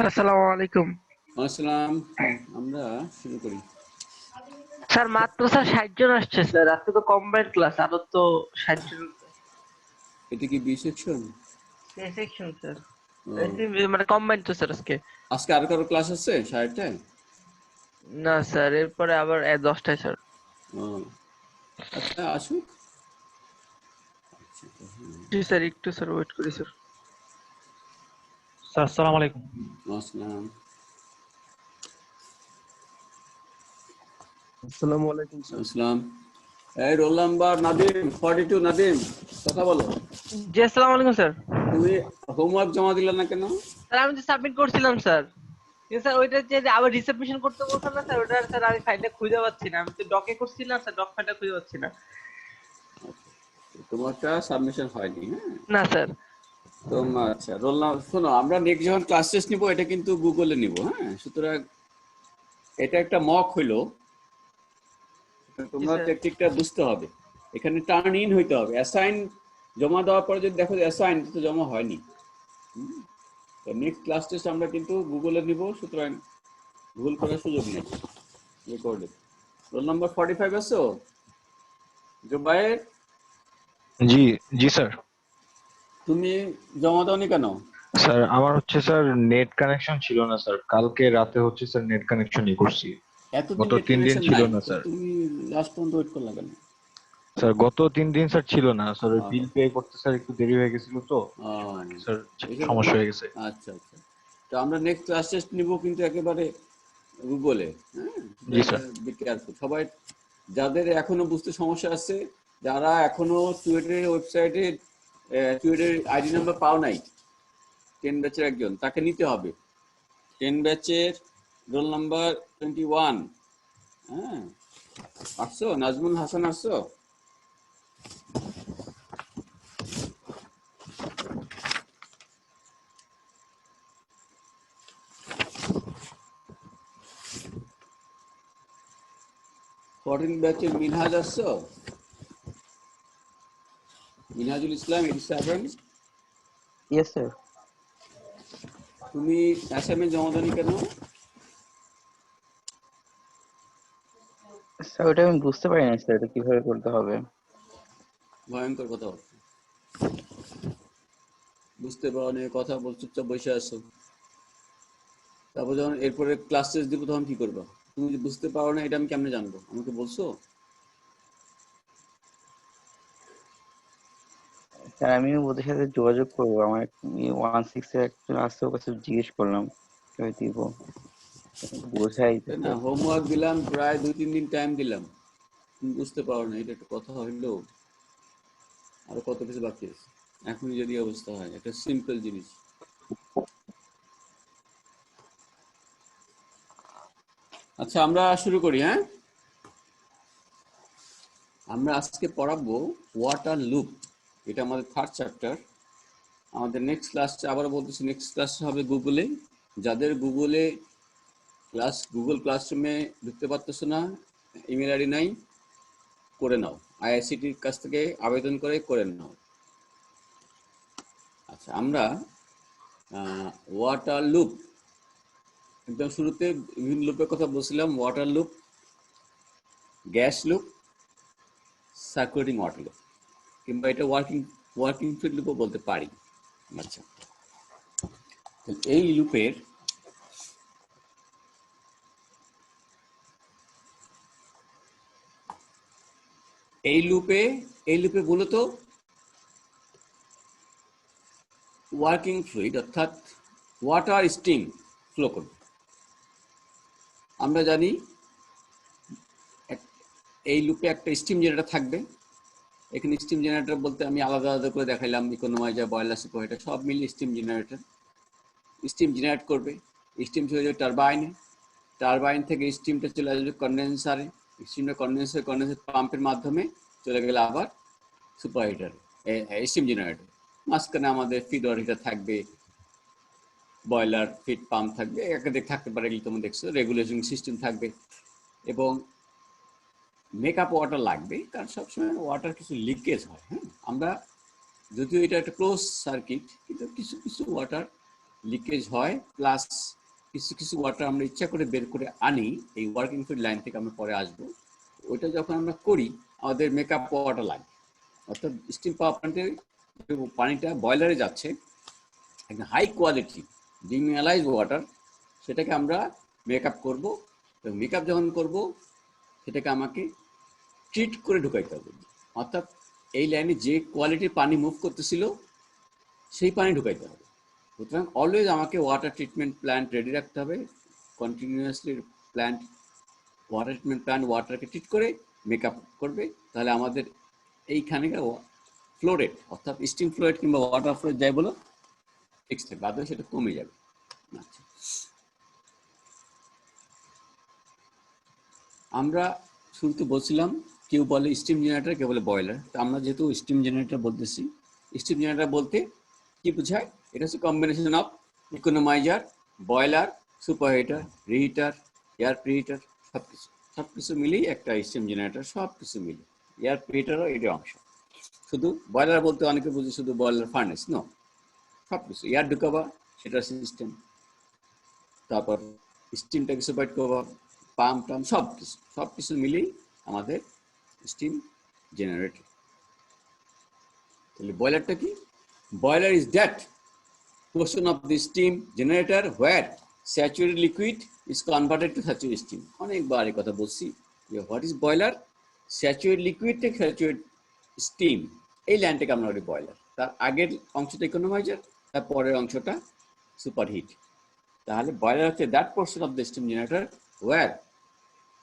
আসসালামু আলাইকুম। আসসালাম। আমরা শুরু করি। স্যার মাত্র স্যার 60 জন আসছে স্যার। আজকে তো কম্বাইন্ড ক্লাস, আরো তো 60 জন। এটা কি বি সেকশন? সে সেকশন স্যার। ও, মানে কম্বাইন্ড তো স্যার আজকে। আজকে আর কারো ক্লাস আছে 60টায়? না স্যার, এরপরে আবার 10টায় স্যার। ও, আচ্ছা আসুক। জি স্যার, একটু স্যার ওয়েট করি স্যার। স্যার আসসালামু আলাইকুম। আসসালাম। আসসালামু আলাইকুম স্যার। আসসালাম। এই রোল নাম্বার নাদিম, 42 নাদিম, কথা বলো। জি আসসালামু আলাইকুম স্যার। তুমি হোমওয়ার্ক জমা দিলে না কেন? স্যার আমি তো সাবমিট করছিলাম স্যার। কিন্তু স্যার ওইটা যে আবার রিসাবমিশন করতে বলছেন না স্যার, ওটা স্যার আমি ফাইলটা খুঁজে পাচ্ছি না। আমি তো ডকে করছিলাম স্যার, ডক ফাইলটা খুঁজে পাচ্ছি না। তোমারটা সাবমিশন হয়নি, হ্যাঁ? না স্যার। তোমার আচ্ছা রোল নাম্বার শোনো, আমরা নেক্সট যখন ক্লাস টেস্ট নিবো এটা কিন্তু গুগলে নিব, হ্যাঁ? সুতরাং এটা একটা মক হইলো। জি তোমরা স্যার। টেকনিকটা বুঝতে হবে। এখানে টার্ন ইন হইতে হবে। অ্যাসাইন জমা দেওয়ার পরে যদি দেখো অ্যাসাইন তো জমা হয়নি। তো নেক্সট ক্লাস টেস্ট আমরা কিন্তু গুগলে নিব, সুতরাং ভুল করার সুযোগ নেই। রেকর্ডে রোল নাম্বার 45 আছো জুবাইর? জি জি স্যার। তুমি জমা দাওনি কেন? স্যার আমার হচ্ছে স্যার নেট কানেকশন ছিল না স্যার, কালকে রাতে হচ্ছে স্যার নেট কানেকশন ই করছি। এতদিন গত নেট 3 দিন কানেকশন ছিল নাই না তো স্যার। তুমি লাস্ট পর্যন্ত ওয়েট করলা কেন? স্যার গত 3 দিন স্যার ছিল না স্যার, আহ, বিল পে করতে স্যার একটু দেরি হয়ে গেছিল তো, এই জন্য আহ, আর কি স্যার এসব সমস্যা হয়ে গেছে। আচ্ছা আচ্ছা। তো আমরা নেক্সট ক্লাস টেস্ট নিব কিন্তু একেবারে গুগলে, হ্যাঁ? জি স্যার। বি কেয়ারফুল সবাই। যাদের এখনো বুঝতে সমস্যা আছে, যারা এখনো টুয়েটের ওয়েবসাইটে টুয়েটের আইডি নাম্বার পাও নাই, 10 ব্যাচের একজন তাকে নিতে হবে। 10 ব্যাচের রোল নাম্বার 21। হ্যাঁ, আসছো? নাজমুল হাসান আসছো? ফোরটিন ব্যাচের মিনহাজ আসছো? মিনহাজুল ইসলাম 87। Yes sir. তুমি অ্যাসাইনমেন্ট জমা দাওনি কেন? স্যার ওটা আমি বুঝতে পারি না স্যার, এটা কিভাবে করতে হবে। ভয়ঙ্কর কথা বলছো। বুঝতে পারো না, কথা বল, চুপচাপ বসে আসো। তারপর যখন এরপরে ক্লাস টেস্ট দিব তখন কি করবা? তুমি যদি বুঝতে পারো না, এটা আমি কেমনে জানবো? আমাকে বলছো? স্যার আমিও ওদের সাথে যোগাযোগ করবো, আমার 16 এর একজন আসছে, ওর কাছে জিজ্ঞেস করলাম কিভাবে দিব, বোঝাই তো তাই না? স্যার। হোমওয়ার্ক দিলাম, প্রায় 2-3 দিন টাইম দিলাম, তুমি বুঝতে পারো না, এটা একটা কথা হইলো? আরো কত কিছু বাকি আছে। এখনই যদি অবস্থা হয়, একটা সিম্পল জিনিস। আচ্ছা আমরা শুরু করি, হ্যাঁ? আমরা আজকে পড়াবো ওয়াটার লুপ। এটা আমাদের থার্ড চ্যাপ্টার। আমাদের নেক্সট ক্লাস, আবারও বলতেছি, নেক্সট ক্লাস হবে গুগলে। যাদের গুগলে গুগল ক্লাসরুমে ঢুকতে পারতেছো না, ইমেল আইডি নাই, করে নাও। আইআইসিটির কাছ থেকে আবেদন করে নাও। আচ্ছা আমরা ওয়াটার লুপ, একদম শুরুতে বিভিন্ন লুপের কথা বলছিলাম। Water loop, gas loop, circulating water loop, কিংবা এটা ওয়ার্কিং ওয়ার্কিং ফিল্ড লুপও বলতে পারি। আচ্ছা, এই লুপের এই লুপে এই লুপে মূলত ওয়ার্কিং ফ্লুইড অর্থাৎ ওয়াটার স্টিম ফ্লো করবে। আমরা জানি এই লুপে একটা স্টিম জেনারেটর থাকবে। এখানে স্টিম জেনারেটর বলতে আমি আলাদা আলাদা করে দেখাইলাম, ইকোনোমাইজার, বয়লার, সুপারহিটার, সব মিলিয়ে স্টিম জেনারেটর। স্টিম জেনারেট করবে, স্টিম চলে যাবে টারবাইনে, টারবাইন থেকে স্টিমটা চলে আসবে কন্ডেন্সারে, স্টিমটা কন্ডেন্সার পাম্পের মাধ্যমে চলে গেলে আবার সুপারহিটার, স্টিম জেনারেটর। মাঝখানে আমাদের ফিড ওয়াটার হিটার থাকবে, বয়লার, ফিড পাম্প থাকবে, একাধিক থাকতে পারে, এগুলো তোমরা দেখছো। রেগুলেশন সিস্টেম থাকবে এবং মেকআপ ওয়াটার লাগবে, কারণ সবসময় ওয়াটার কিছু লিকেজ হয়। হ্যাঁ, আমরা যদিও এটা একটা ক্লোজ সার্কিট, কিন্তু কিছু কিছু ওয়াটার লিকেজ হয়, প্লাস কিছু কিছু ওয়াটার আমরা ইচ্ছা করে বের করে আনি, এই ওয়ার্কিং ফ্লুইড লাইন থেকে আমরা পরে আসবো। ওইটা যখন আমরা করি আমাদের মেকআপ ওয়াটার লাগে, অর্থাৎ স্টিম পাওয়ার প্ল্যান্টে পানিটা বয়লারে যাচ্ছে একটা হাই কোয়ালিটি ডিমিনারাইজ ওয়াটার, সেটাকে আমরা মেকআপ করব। তো মেকআপ যখন করব সেটাকে আমাকে ট্রিট করে ঢুকাইতে হবে, অর্থাৎ এই লাইনে যে কোয়ালিটির পানি মুভ করতেছিল সেই পানি ঢুকাইতে হবে। সুতরাং অলওয়েজ আমাকে ওয়াটার ট্রিটমেন্ট প্ল্যান্ট রেডি রাখতে হবে, continuously plant water treatment plant ওয়াটারকে ট্রিট করে মেকআপ করবে, তাহলে আমাদের এইখানে ফ্লো রেট অর্থাৎ স্টিম ফ্লো রেট কিংবা ওয়াটার ফ্লো যাই বলো ফিক্স থাকবে, বাদ সেটা কমে যাবে। আচ্ছা, আমরা শুরুতে বলছিলাম কেউ বলে স্টিম জেনারেটর, কেউ বলে বয়লার। তো আমরা যেহেতু স্টিম জেনারেটর বলতেছি, স্টিম জেনারেটর বলতে কি বোঝায়? এটা হচ্ছে combination of economiser, boiler, super heater, reheater, air preheater, সবকিছু মিলেই একটা স্টিম জেনারেটর, সবকিছু মিলে। এয়ার প্রিহিটারও এটার অংশ। শুধু বয়লার বলতে অনেকে বুঝি শুধু বয়লার ফার্নেস, নো, সবকিছু এয়ার ঢুকাবা সেটার সিস্টেম, তারপর স্টিমটাকে সুপারভাইড করবা, পাম্প টাম্প সবকিছু মিলেই আমাদের স্টিম জেনারেটর। তাহলে বয়লারটা কি? Boiler is that portion of the steam generator where saturated liquid is converted to saturated steam. অনেকবার এই কথা বলছি যে what is boiler, saturated liquid থেকে স্যাচুরেটেড স্টিম, এই লাইনটাকে আমরা বলি বয়লার। তার আগের অংশটা ইকোনোমাইজার, তার পরের অংশটা সুপারহিট। তাহলে বয়লার হচ্ছে that portion of the steam generator where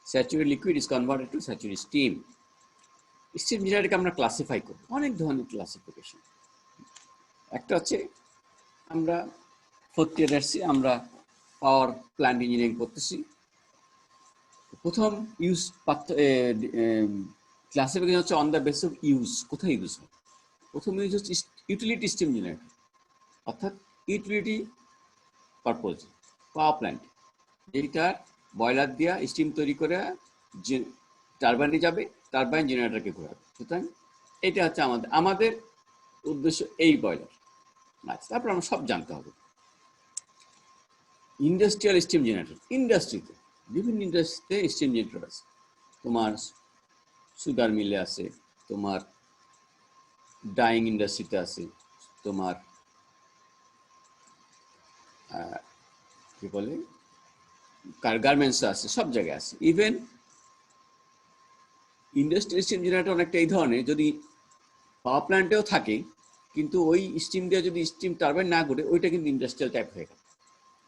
saturated liquid is converted to saturated steam. Steam জেনারেটরকে আমরা ক্লাসিফাই করি অনেক ধরনের ক্লাসিফিকেশন। একটা হচ্ছে আমরা ফোর্থ ইয়ারে আসছি, আমরা পাওয়ার প্ল্যান্ট ইঞ্জিনিয়ারিং করতেছি। প্রথম ইউজ ক্লাসিফিকেশন হচ্ছে on the basis of use, কোথায় ইউজ হয়। প্রথম ইউজ হচ্ছে ইউটিলিটি স্টিম জেনারেটর, অর্থাৎ ইউটিলিটি পারপোজ পাওয়ার প্ল্যান্ট, যেটা বয়লার দিয়া স্টিম তৈরি করে যে টারবাইনে যাবে, টারবাইন জেনারেটরকে ঘোরাবে। সুতরাং এটা হচ্ছে আমাদের উদ্দেশ্য এই বয়লার। আচ্ছা, তারপর আমরা সব জানতে হবে। ইন্ডাস্ট্রিয়াল স্টিম জেনারেটর, ইন্ডাস্ট্রিতে বিভিন্ন ইন্ডাস্ট্রিতে স্টিম জেনারেটর আছে। তোমার সুগার মিলে আছে, তোমার ডাইং ইন্ডাস্ট্রিতে আছে, তোমার কি বলে গার্মেন্টসে আছে, সব জায়গায় আছে। ইভেন ইন্ডাস্ট্রিয়াল স্টিম জেনারেটর অনেকটা এই ধরনের, যদি পাওয়ার প্ল্যান্টেও থাকে কিন্তু ওই স্টিম দিয়ে যদি স্টিম টারবাইন না করে ওইটা কিন্তু ইন্ডাস্ট্রিয়াল টাইপ হয়ে গেল।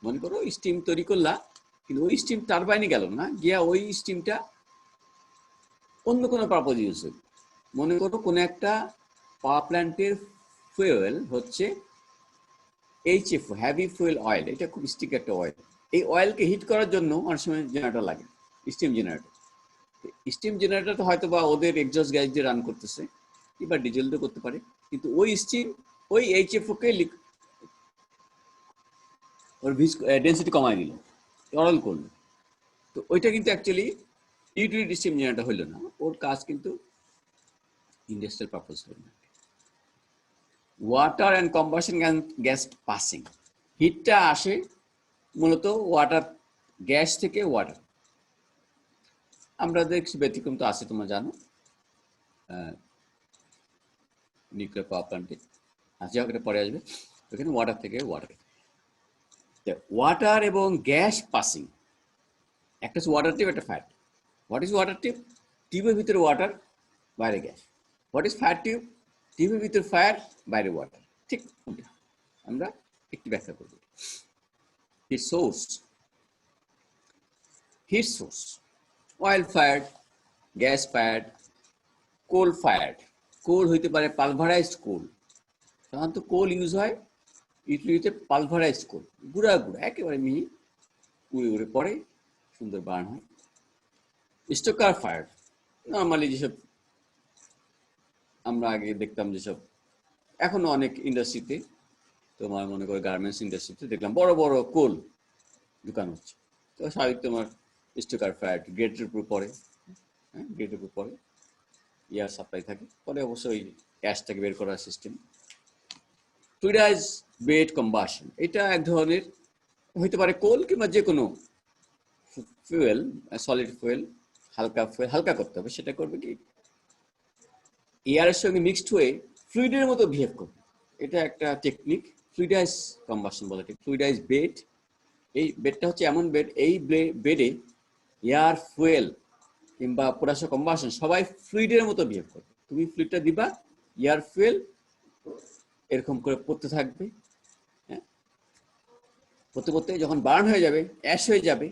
মনে করো স্টিম তৈরি করলা কিন্তু ওই স্টিম টারবাইনে গেল না, গিয়া ওই স্টিমটা অন্য কোনো পারপোজ ইউজ হল। মনে করো কোনো একটা পাওয়ার প্ল্যান্টের ফুয়েল হচ্ছে HFO, হ্যাভি ফুয়েল অয়েল, এটা খুব স্টিক একটা অয়েল। এই অয়েলকে হিট করার জন্য অনেক সময় জেনারেটর লাগে, স্টিম জেনারেটর। স্টিম জেনারেটর হয়তো বা ওদের এক্সস্ট গ্যাস দিয়ে রান করতেছে, কিংবা ডিজেল দিয়ে করতে পারে, কিন্তু ওই স্টিম ওই HFO কে ওর ডেন্সিটি কমায় দিল, তরল করলো। তো ওইটা কিন্তু অ্যাকচুয়ালি ইউটিলিটি স্টিম জেনারেটর হইল না, ওর কাজ কিন্তু ইন্ডাস্ট্রিয়াল পারপোজ হইল না। Water and combustion gas passing, হিটটা আসে মূলত ওয়াটার, গ্যাস থেকে ওয়াটার। আমরা দেখছি ব্যতিক্রম তো আছে, তোমরা জানো নিউক্লিয়ার পাওয়ার প্ল্যান্টে আছে, এটা পরে আসবে। ওখানে ওয়াটার থেকে ওয়াটার, ওয়াটার এবং গ্যাস পাসিং, একটা হচ্ছে ওয়াটার টিউব, একটা fire tube. What is water tube? টিউবের ভিতরে ওয়াটার, বাইরে gas. What is fire tube? টিউবের ভিতরে ফায়ার, বাইরে ওয়াটার। ঠিক আমরা একটু ব্যাখ্যা করব। Heat source, heat source oil fired, gas fired, coal fired. Coal হইতে পারে পালভারাইজড কোল, সাধারণত কোল ইউজ হয় ইউটিলিটিতে পালভারাইজড কোল, গুঁড়া গুঁড়া একেবারে মিহি উড়ে উড়ে পড়ে, সুন্দর বার্ন হয়। স্টোকার ফায়ার, নর্মালি যেসব আমরা আগে দেখতাম, যেসব এখনো অনেক ইন্ডাস্ট্রিতে, তোমার মনে করো গার্মেন্টস ইন্ডাস্ট্রিতে দেখলাম বড় বড় কোল দোকান হচ্ছে, তো স্বাভাবিক তোমার স্টোকার ফায়ার গ্রেটের উপর পড়ে, হ্যাঁ গ্রেটের উপর পড়ে, এয়ার সাপ্লাই থাকে, পরে অবশ্যই গ্যাসটাকে বের করার সিস্টেম। ফ্লুইডাইজ বেড কম্বাশন, এটা এক ধরনের হইতে পারে কোল কিংবা যে কোনো ফুয়েল, সলিড ফুয়েল, হালকা ফুয়েল, হালকা করতে হবে। সেটা করবে কি, এয়ারের সঙ্গে মিক্সড হয়ে ফ্লুইডের মতো বিহেভ করবে। এটা একটা টেকনিক, ফ্লুইডাইজ কম্বাশন বলে। ফ্লুইডাইজ বেড, এই বেডটা হচ্ছে এমন বেড, এই বেডে এয়ার, ফুয়েল কিংবা পোটাশিয়াম কম্বাশন সবাই ফ্লুইডের মতো বিহেভ করবে। তুমি ফ্লুইডটা দিবা, এয়ার, ফুয়েল এরকম করে পড়তে থাকবে। হ্যাঁ, পড়তে পড়তে যখন বার্ন হয়ে যাবে, অ্যাশ হয়ে যাবে,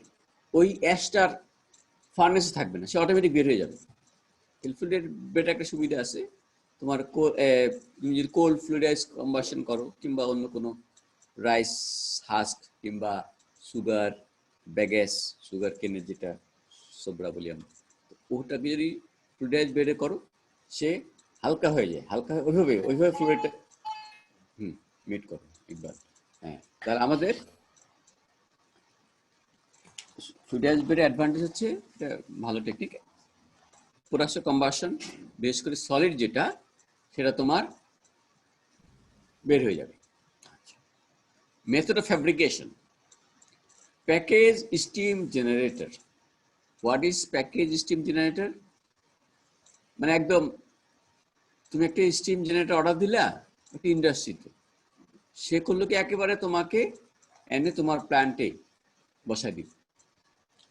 ওই অ্যাশটার ফার্নেসে থাকবে না, সে অটোমেটিক বের হয়ে যাবে। ফ্লুইডের বেড একটা সুবিধা আছে, তোমার তুমি যদি কোল্ড ফ্লুইডাইজ কম্বাশন করো কিংবা অন্য কোনো রাইস হাস্ক কিংবা সুগার ব্যাগেস, সুগার কেনের যেটা সোবরা বলি আমরা, ওটাকে যদি ফ্লুইডাইজ বেডে করো, সে হালকা হয়ে যায়। হালকা ওইভাবে ফ্লুইডটা মিট করো একবার। হ্যাঁ, তাহলে আমাদের ফ্লুইডাইজ বেডের অ্যাডভান্টেজ হচ্ছে, এটা ভালো টেকনিক। পোটাশিয়াম কম্বাশন বেশ করে সলিড যেটা, সেটা তোমার বের হয়ে যাবে। Method of fabrication, package steam generator. What is package steam generator? মানে একদম তুমি একটা স্টিম জেনারেটর অর্ডার দিলা একটা ইন্ডাস্ট্রিতে, সে করলো কি একেবারে তোমাকে এনে তোমার প্ল্যান্টে বসাই দিবে।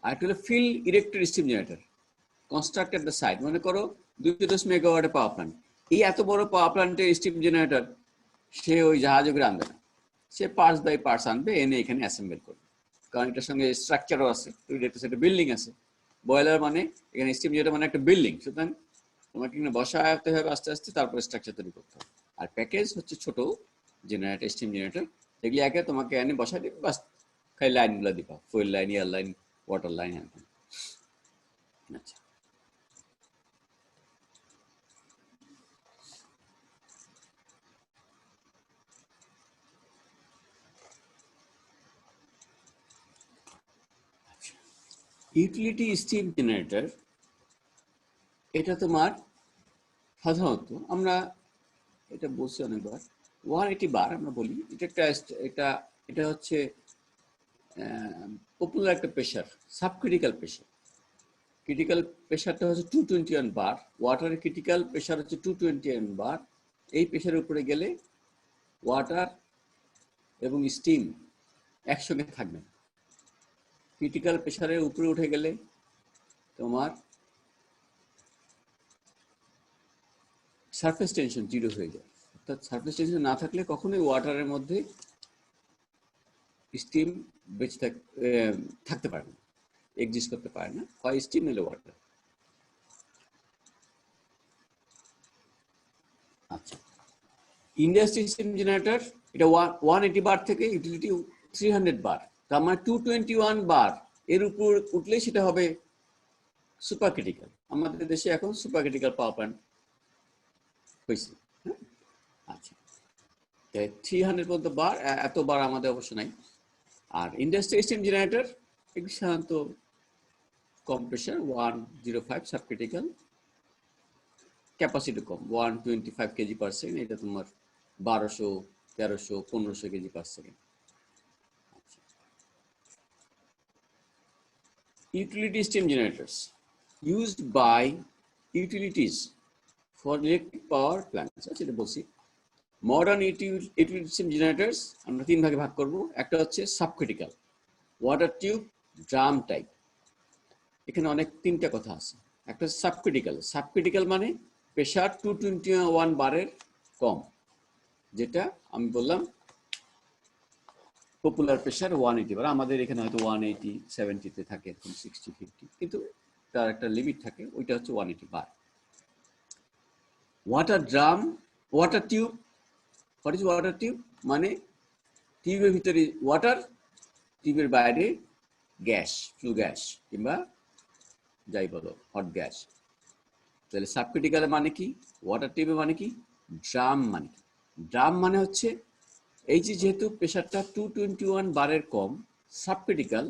আর একটা হলো field erected steam generator, constructed the site. মনে করো 210 মেগাওয়াটের পাওয়ার প্ল্যান্ট, এই এত বড় পাওয়ার প্ল্যান্টের স্টিম জেনারেটর সে ওই জাহাজ করে আনবে না, সে পার্টস বাই পার্টস আনবে, এনে এখানে অ্যাসেম্বল করবে। কারণ এটার সঙ্গে স্ট্রাকচারও আছে, তুমি দেখতেছো একটা বিল্ডিং আছে। বয়লার মানে এখানে স্টিম জেনারেটর মানে একটা বিল্ডিং, সুতরাং তোমাকে এখানে বসাতে হবে আস্তে আস্তে, তারপরে স্ট্রাকচার তৈরি করতে হবে। আর প্যাকেজ হচ্ছে ছোট জেনারেটর, স্টিম জেনারেটর, যেগুলি একে তোমাকে এনে বসাই দিবে, বাস খালি লাইনগুলো দিবা, fuel line, air line, water line. আচ্ছা, ইউটিলিটি স্টিম জেনারেটর, এটা তোমার সাধারণত আমরা এটা বলছি অনেকবার, 180 বার আমরা বলি। এটা হচ্ছে পপুলার একটা প্রেশার, সাবক্রিটিক্যাল প্রেশার। ক্রিটিক্যাল প্রেশারটা হচ্ছে 221 বার, ওয়াটারের ক্রিটিক্যাল প্রেশার হচ্ছে 221 বার। এই প্রেশারের উপরে গেলে ওয়াটার এবং স্টিম একসঙ্গে থাকবে না। ক্রিটিক্যাল প্রেশারের উপরে উঠে গেলে তোমার সারফেস টেনশন 0 হয়ে যায়। অর্থাৎ সারফেস টেনশন না থাকলে কখনোই ওয়াটারের মধ্যে স্টিম বেঁচে থাকতে পারে না, এক্সিস্ট করতে পারে না, হয় স্টিম নইলে ওয়াটার। আচ্ছা, ইন্ডাস্ট্রি স্টিম জেনারেটর, এটা 180 বার থেকে ইউটিলিটি 300 বার, তার মানে 221 বার এর উপর উঠলে সেটা হবে সুপার ক্রিটিক্যাল। আমাদের দেশে এখন সুপার ক্রিটিক্যাল পাওয়ার প্ল্যান্ট হয়েছে। আচ্ছা, 300 পর্যন্ত বার, এত বার আমাদের অবশ্য নাই। আর ইন্ডাস্ট্রি স্টিম জেনারেটর এগুলি সাধারণত কম প্রেশার, 105 সাব ক্রিটিক্যাল, ক্যাপাসিটি কম, 125 কেজি পার সেকেন্ড। এটা তোমার 1200, 1300, 1500 KG per second. Utility steam generators used by utilities for electric power plants। আচ্ছা, এটা বলছি মডার্ন ইউটিলিটি স্টিম জেনারেটরস আমরা 3 ভাগে ভাগ করব। একটা হচ্ছে subcritical, water tube, drum type. এখানে অনেক 3টা কথা আছে। একটা সাবক্রিটিক্যাল, সাবক্রিটিক্যাল মানে প্রেশার 221 বারের কম, যেটা আমি বললাম পপুলার প্রেশার 180 বার। আমাদের এখানে হয়তো 180, 70-তে থাকে, 60, 50, কিন্তু তার একটা লিমিট থাকে, ওইটা হচ্ছে 180 bar. Water drum, water tube. What is water tube? মানে টিউবের ভিতরে ওয়াটার, টিউবের বাইরে গ্যাস, ফ্লু গ্যাস কিংবা যাই বলো হট গ্যাস। তাহলে সাবক্রিটিক্যাল মানে কি, ওয়াটার টিউবে মানে কি, ড্রাম মানে কি? ড্রাম মানে হচ্ছে এই যে যেহেতু প্রেশারটা 221 বারের কম, সাবক্রিটিক্যাল,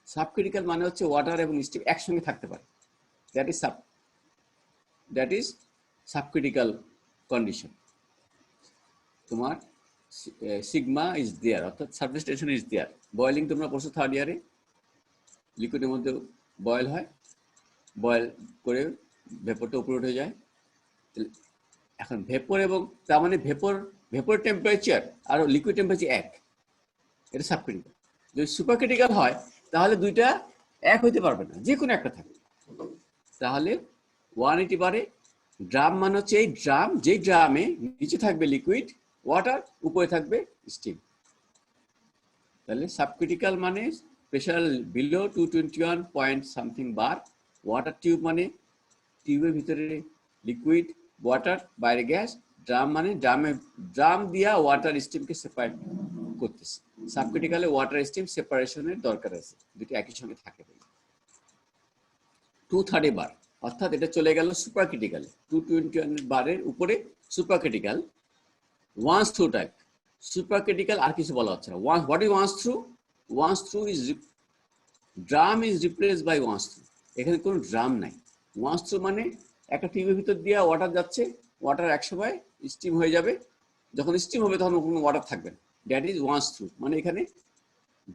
সাবক্রিটিক্যাল মানে হচ্ছে ওয়াটার এবং স্টিম একসঙ্গে থাকতে পারে, দ্যাট ইজ সাবক্রিটিক্যাল কন্ডিশন। তোমার সিগমা ইজ দেয়ার, অর্থাৎ surface tension is there. Boiling তোমরা পড়ছো থার্ড ইয়ারে, লিকুইডের মধ্যে বয়েল হয়, বয়েল করে ভেপরটা উপরে উঠে যায়। এখন ভেপর এবং তার মানে ভেপর টেম্পারেচার আর লিকুইড টেম্পারেচার এক, এটা সাবক্রিটিক্যাল। যদি সুপারক্রিটিক্যাল হয় তাহলে দুইটা এক হইতে পারবে না, যে কোনো একটা থাকবে। তাহলে 180 বারে ড্রাম মানে হচ্ছে এই ড্রাম, যে ড্রামে নিচে থাকবে লিকুইড ওয়াটার, উপরে থাকবে স্টিম। তাহলে সাবক্রিটিক্যাল মানে প্রেশার বিলো 221 পয়েন্ট সামথিং বার। ওয়াটার টিউব মানে টিউবের ভিতরে লিকুইড, ওয়াটার, বাইরে গ্যাস। ড্রাম মানে ড্রাম দিয়া ওয়াটার স্টিমকে সেপারেট করতেছে। সাবক্রিটিক্যালে ওয়াটার স্টিম সেপারেশনের দরকার আছে, দুটো একই সঙ্গে থাকে। 230 বার, অর্থাৎ এটা চলে গেল সুপারক্রিটিক্যালে। 221 বারের উপরে supercritical. Once through type supercritical, আর কিছু বলা হচ্ছে না। What is once through? Once through is drum is replace by once through. এখানে কোনো ড্রাম নাই। ওয়ান্স থ্রু মানে একটা টিউবের ভিতর দিয়ে ওয়াটার যাচ্ছে, ওয়াটার একসময় স্টিম হয়ে যাবে, যখন স্টিম হবে তখন কোনো ওয়াটার থাকবে না, দ্যাট ইজ ওয়ান্স থ্রু। মানে এখানে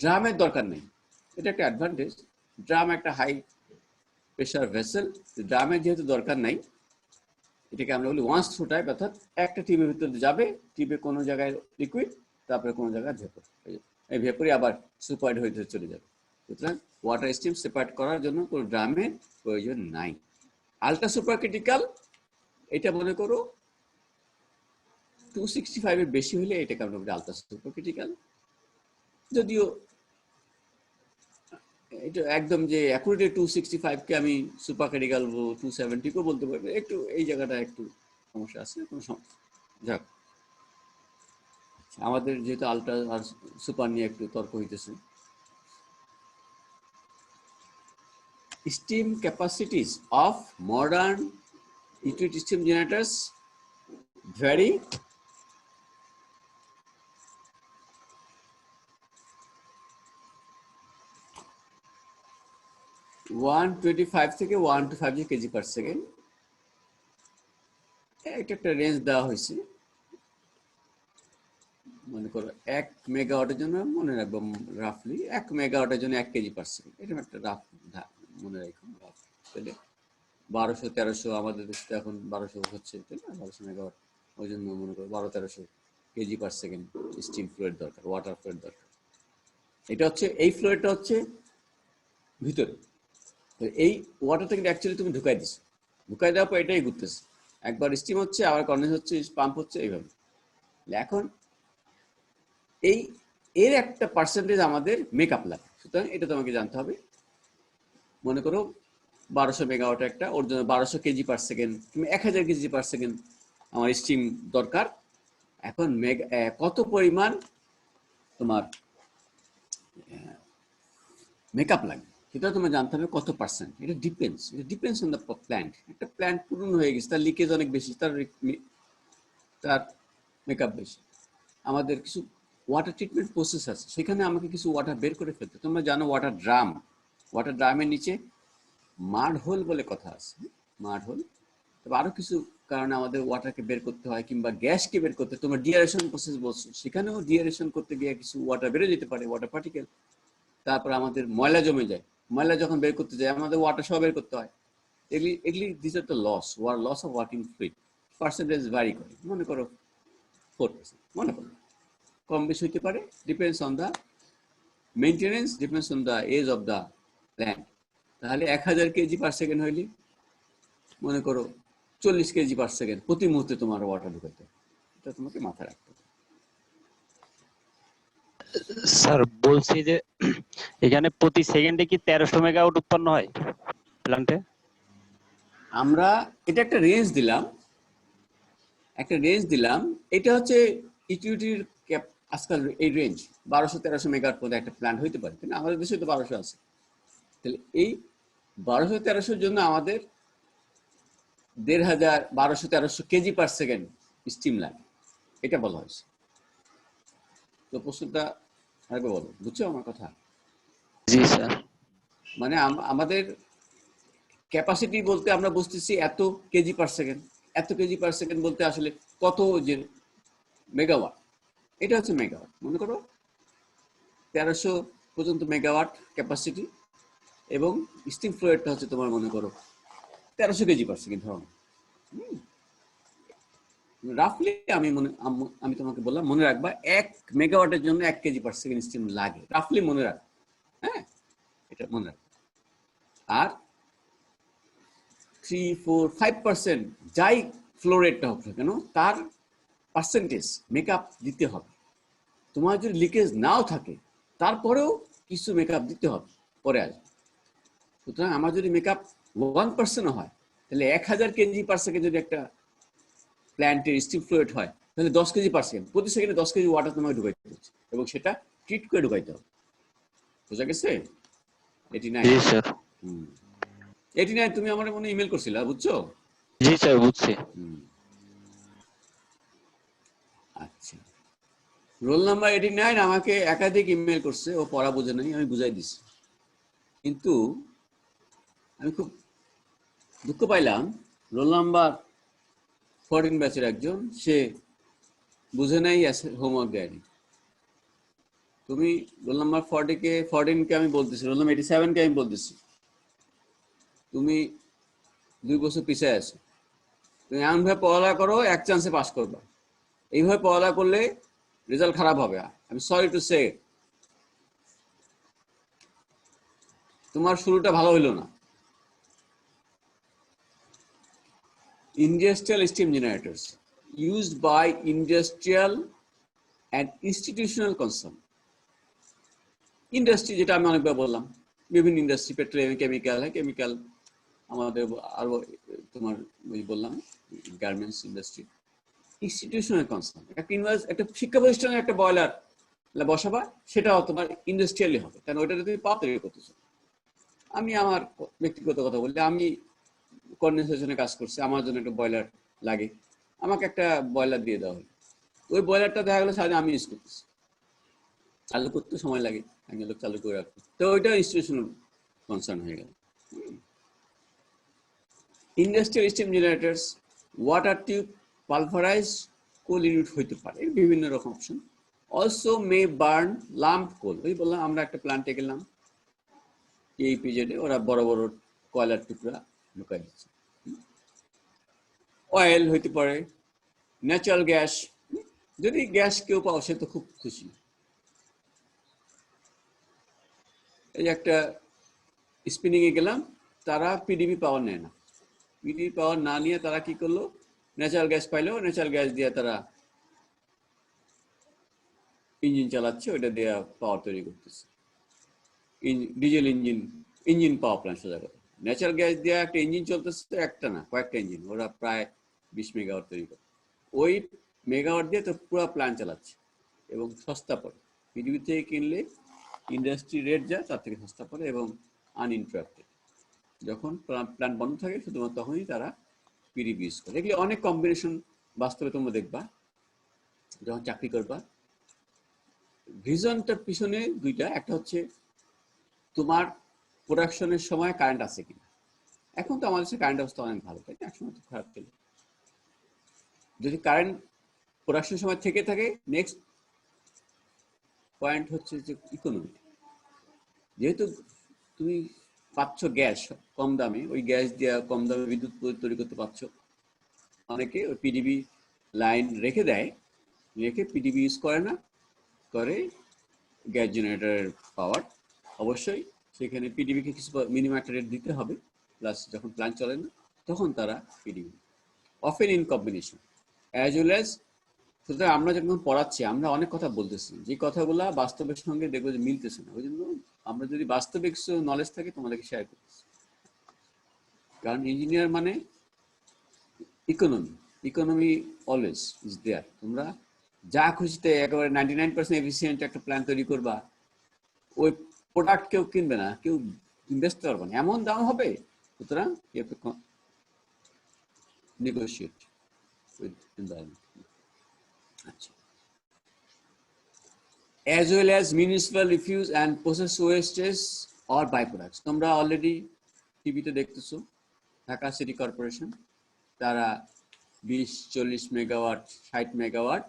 ড্রামের দরকার নেই, এটা একটা অ্যাডভান্টেজ। ড্রাম একটা হাই প্রেশার ভেসেল, ড্রামের যেহেতু দরকার নাই, এটাকে আমরা বলি ওয়ান্স থ্রু টাইপ, অর্থাৎ একটা টিউবের ভিতরে যাবে, টিউবে কোনো জায়গায় লিকুইড, তারপরে কোনো জায়গায় ভেপর, এই ভেপরে আবার সুপারড হয়ে চলে যাবে। সুতরাং ওয়াটার স্টিম সেপারেট করার জন্য কোনো ড্রামের প্রয়োজন নাই। আলট্রা সুপারক্রিটিক্যাল, এটা মনে করো 265 এর বেশি হলে এটাকে আমরা বলি আলট্রা সুপারক্রিটিক্যাল। যদিও এটা একদম যে অ্যাকুরেট 265 কে আমি সুপারক্রিটিক্যাল 270 কেও বলতে পারবো, একটু এই জায়গাটা একটু সমস্যা আছে, কোনো সমস্যা যাক। আমাদের যেহেতু আলট্রা আর সুপার নিয়ে একটু তর্ক হইতেছে। Steam capacities of modern utility steam generators vary one 25 থেকে 125 কেজি পার সেকেন্ড। এটা একটা রেঞ্জ দেওয়া হয়েছে। মনে করো 1 মেগাওয়াটের জন্য মনে রাখবো রাফলি 1 মেগাওয়াটের জন্য 1 কেজি পার সেকেন্ড, এটা একটা রাফ মনে রাখো। তাহলে 1200-1300, আমাদের দেশে এখন 1200 হচ্ছে, তাই না? 1200 মেগাওয়াট, ওই জন্য মনে করো 1200-1300 KG per second steam fluid দরকার, ওয়াটার ফ্লুইড দরকার। এটা হচ্ছে, এই ফ্লুইডটা হচ্ছে ভিতরে, এই ওয়াটারটা কিন্তু অ্যাকচুয়ালি তুমি ঢুকাই দিছো, ঢুকাই দেওয়ার পর এটাই ঘুরতেছে, একবার স্টিম হচ্ছে, আবার কন্ডেন্স হচ্ছে, পাম্প হচ্ছে, এইভাবে। এখন এই এর একটা পার্সেন্টেজ আমাদের মেকআপ লাগে, সুতরাং এটা তোমাকে জানতে হবে। মনে করো 1200 মেগাওয়াট একটা, ওর জন্য 1200 কেজি পার সেকেন্ড কিংবা 1000 কেজি পার সেকেন্ড আমার স্টিম দরকার। এখন কত পরিমাণ তোমার মেকআপ লাগবে সেটা তোমার জানতে হবে কত পার্সেন্ট। এটা ডিপেন্ডস অন দ্য প্ল্যান্ট। একটা প্ল্যান্ট পুরনো হয়ে গেছে, তার লিকেজ অনেক বেশি, তার মেকআপ বেশি। আমাদের কিছু ওয়াটার ট্রিটমেন্ট প্রসেস আছে, সেখানে আমাকে কিছু ওয়াটার বের করে ফেলতে। তোমরা জানো ওয়াটার ড্রামের নিচে মাড হোল বলে কথা আছে, মাড হোল। তবে আরো কিছু কারণে আমাদের ওয়াটারকে বের করতে হয়, কিংবা গ্যাসকে বের করতে। তোমরা ডিয়ারেশন প্রসেস বলছো, সেখানেও ডিয়ারেশন করতে গিয়ে কিছু ওয়াটার বেরো যেতে পারে, ওয়াটার পার্টিকেল। তারপর আমাদের ময়লা জমে যায়, ময়লা যখন বের করতে যায় আমাদের ওয়াটার সহ বের করতে হয়। এগুলি this are the loss of working fluid. Percentage vary করে, মনে করো 4%, মনে করো কম বেশি হইতে পারে, depends on the maintenance, depends on the age of the land. তাহলে 1000 কেজি পার সেকেন্ড হইলে মনে করো 40 কেজি পার সেকেন্ড প্রতি মুহূর্তে তোমার ওয়াটার ঢুকাতে, এটা তোমাকে মাথায় রাখতে হবে। স্যার বলছি যে এখানে প্রতি সেকেন্ডে কি 1300 মেগাওয়াট উৎপন্ন হয় প্ল্যান্টে? আমরা এটা একটা রেঞ্জ দিলাম, এটা হচ্ছে ইউটিলিটির আজকাল এই রেঞ্জ 1200-1300 মেগাওয়াট পর্যন্ত একটা প্ল্যান্ট হইতে পারে, তাই না? আমাদের দেশে তো 1200 আছে। তাহলে এই 1200-1300 জন্য আমাদের 1200 কেজি পার সেকেন্ড স্টিম লাগে, এটা বলা হয়েছে। তো প্রশ্নটা আরেকবার বলো, বুঝছো আমার কথা? জি স্যার। মানে আমাদের ক্যাপাসিটি বলতে আমরা বুঝতেছি এত কেজি পার সেকেন্ড। এত কেজি পার সেকেন্ড বলতে আসলে কত যে মেগাওয়াট, এটা হচ্ছে মেগাওয়াট। মনে করো 1300 পর্যন্ত মেগাওয়াট ক্যাপাসিটি, এবং স্টিম ফ্লো রেটটা হচ্ছে তোমার মনে করো 1300 কেজি পার সেকেন্ড ধরো। রাফলি আমি তোমাকে বললাম, মনে রাখবা 1 মেগাওয়াটের জন্য 1 কেজি পার সেকেন্ড স্টিম লাগে, রাফলি মনে রাখবা। হ্যাঁ, এটা মনে রাখবা। আর 3-4-5% যাই ফ্লো রেটটা হোক না কেন, তার পার্সেন্টেজ মেকআপ দিতে হবে। তোমার যদি লিকেজ নাও থাকে তারপরেও কিছু মেকআপ দিতে হবে, পরে আসবে। সুতরাং আমার যদি মেকআপ 1% হয়, তাহলে 1000 কেজি পার সেকেন্ড যদি একটা প্ল্যান্টের স্টিম ফ্লো রেট হয়, তাহলে 10 কেজি পার সেকেন্ড, প্রতি সেকেন্ডে 10 কেজি ওয়াটার তোমাকে ঢুকাইতে হচ্ছে, এবং সেটা ট্রিট করে ঢুকাইতে হবে। বোঝা গেছে? 89। জি স্যার। 89 তুমি আমার মনে ইমেল করছিলা, বুঝছো? জি স্যার, বুঝছি। আচ্ছা, রোল নাম্বার 89 আমাকে একাধিক ইমেল করছে, ও পড়া বোঝে নাই, আমি বুঝাই দিছি। কিন্তু আমি খুব দুঃখ পাইলাম, রোল নাম্বার 14 ব্যাচের একজন, সে বুঝে নাই, হোমওয়ার্ক দেয়নি। তুমি রোল নাম্বার 14 কে আমি বলতেছি, রোল নাম্বার 87 কে আমি বলতেছি তুমি 2 বছর পিছিয়ে আছো। তুমি এমনভাবে পড়ালেখা করো, এক চান্সে পাস করবা। এইভাবে পড়ালেখা করলে রেজাল্ট খারাপ হবে। আমি সরি টু সে, তোমার শুরুটা ভালো হইলো না। Industrial steam generators used by industrial and institutional concern. Industry, যেটা আমি অনেকবার বললাম, বিভিন্ন ইন্ডাস্ট্রি, পেট্রোলিয়াম, কেমিক্যাল, আমাদের আরো তোমার ওই বললাম গার্মেন্টস ইন্ডাস্ট্রি। ইনস্টিটিউশনাল কনসার্ন, একটা শিক্ষা প্রতিষ্ঠানের একটা বয়লার বসাবা, সেটাও তোমার ইন্ডাস্ট্রিয়ালি হবে, কারণ ওইটা তুমি পাওয়া তৈরি করতেছো। আমি আমার ব্যক্তিগত কথা বললে, আমি কন্ডেনসেশনে কাজ করছি, আমার জন্য একটা বয়লার লাগে, আমাকে একটা বয়লার দিয়ে দেওয়া হলো। ওই বয়লারটা দেখা গেলো সারাদিন আমি ইউজ করতেছি, চালু করতে সময় লাগে, একজন লোক চালু করে রাখতে, তো ওইটা ইনস্টিটিউশনাল কনসার্ন হয়ে গেল। Industrial steam generators, water tube, pulverise coal unit হইতে পারে, বিভিন্ন রকম option. Also may burn lump coal, ওই বললাম আমরা একটা প্ল্যান্টে গেলাম, এইপিজেডে, ওরা বড় বড় কয়লার টুকরা ঢুকাই দিচ্ছে। অয়েল হইতে পারে, ন্যাচারাল গ্যাস, যদি গ্যাস কেউ পাও সে তো খুব খুশি। এই একটা স্পিনিং এ গেলাম, তারা পিডিবি পাওয়ার নেয় না, পিডিবি পাওয়ার না নিয়ে তারা কি করলো, ন্যাচারাল গ্যাস পাইলো, ন্যাচারাল গ্যাস দিয়ে তারা ইঞ্জিন চালাচ্ছে, ওইটা দিয়ে পাওয়ার তৈরি করতেছে। ডিজেল ইঞ্জিন পাওয়ার প্ল্যান্ট, সোজা কথা। ন্যাচারাল গ্যাস দিয়ে একটা ইঞ্জিন চলতেছে, একটা না কয়েকটা ইঞ্জিন, ওরা প্রায় 20 মেগাওয়াট তৈরি করে। ওই মেগাওয়াট দিয়ে তো পুরো প্ল্যান্ট চালাচ্ছে, এবং সস্তা পড়ে। পিডিবি থেকে কিনলে ইন্ডাস্ট্রি রেট যা তার থেকে সস্তা পড়ে, এবং আনইন্টারাপ্টেড। যখন প্ল্যান্ট বন্ধ থাকে শুধুমাত্র তখনই তারা পিডিবি ইউজ করে। এগুলি অনেক কম্বিনেশন বাস্তবে তোমরা দেখবা যখন চাকরি করবা। রিজনটার পিছনে দুইটা, একটা হচ্ছে তোমার প্রোডাকশনের সময় কারেন্ট আছে কিনা। এখন তো আমাদের দেশে কারেন্ট অবস্থা অনেক ভালো, তাই না? একসময় তো খারাপ ছিল। যদি কারেন্ট প্রোডাকশনের সময় থেকে থাকে, নেক্সট পয়েন্ট হচ্ছে যে ইকোনমি। যেহেতু তুমি পাচ্ছ গ্যাস কম দামে, ওই গ্যাস দিয়ে কম দামে বিদ্যুৎ তৈরি করতে পারছো। অনেকে ওই পিডিবি লাইন রেখে দেয়, রেখে পিডিবি ইউজ করে না, করে গ্যাস জেনারেটরের পাওয়ার। অবশ্যই সেখানে পিডিবিকে কিছু মিনিমাম একটা রেট দিতে হবে, প্লাস যখন প্ল্যান্ট চলে না তখন তারা PDB, often in combination as well as. সুতরাং আমরা যখন পড়াচ্ছি, আমরা অনেক কথা বলতেছি, যে কথাগুলো বাস্তবের সঙ্গে দেখবো যে মিলতেছে না। ওই জন্য আমরা যদি বাস্তবিক নলেজ থাকে তোমাদেরকে শেয়ার করতেছি, কারণ ইঞ্জিনিয়ার মানে ইকোনমি অলওয়েজ ইজ দেয়ার। তোমরা যা খুশিতে একেবারে 99% এফিসিয়েন্ট একটা প্ল্যান তৈরি করবা, ওই প্রোডাক্ট কেউ কিনবে না, কেউ ইনভেস্ট করবে না, এমন দাম হবে। সুতরাং নেগোশিয়েট উইথ এনভায়রনমেন্ট। আচ্ছা, as well as municipal refuse and process wastes or byproducts. তোমরা অলরেডি টিভিতে দেখতেছো, ঢাকা সিটি কর্পোরেশন তারা 20-40 মেগাওয়াট 60 মেগাওয়াট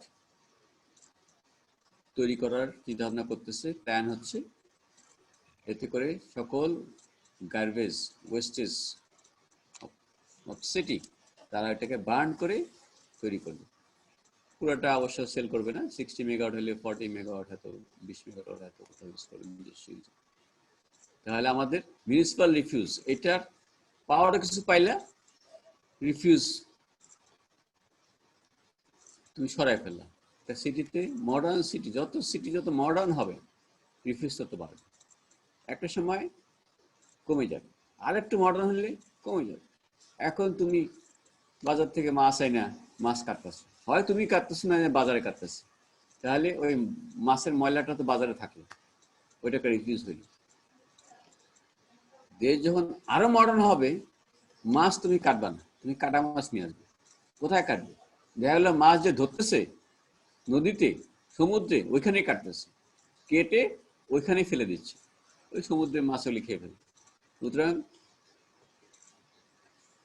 তৈরি করার চিন্তা ভাবনা করতেছে, প্ল্যান হচ্ছে, এতে করে সকল গার্বেজ ওয়েস্টেজ অফ সিটি তারা এটাকে বার্ন করে তৈরি করবে। পুরোটা অবশ্য সেল করবে না, 60 মেগাওয়াট হলে 40 মেগাওয়াট হয়তো 20 মেগাওয়াট হয়তো কোথাও ইউজ করবে নিজস্ব ইউজে। তাহলে আমাদের মিউনিসিপাল রিফিউজ, এটার পাওয়ার কিছু পাইলা, রিফিউজ তুমি সরাই ফেললা। তা সিটিতে মডার্ন সিটি যত মডার্ন হবে রিফিউজ তত বাড়বে, একটা সময় কমে যাবে, আর একটু মডার্ন হলে কমে যাবে। এখন তুমি বাজার থেকে মাছ আইনা মাছ কাটতেছো, হয় তুমি কাটতেছো না বাজারে কাটতেছো, তাহলে ওই মাছের ময়লাটা তো বাজারে থাকলো, ওইটাকে রিফিউজ হইল। দেশ যখন আরো মডার্ন হবে, মাছ তুমি কাটবা না, তুমি কাটা মাছ নিয়ে আসবে। কোথায় কাটবে? দেখা গেলো মাছ যে ধরতেছে নদীতে সমুদ্রে ওইখানেই কাটতেছে, কেটে ওইখানেই ফেলে দিচ্ছে, ওই সমুদ্রের মাছ ওগুলি খেয়ে ফেলে। সুতরাং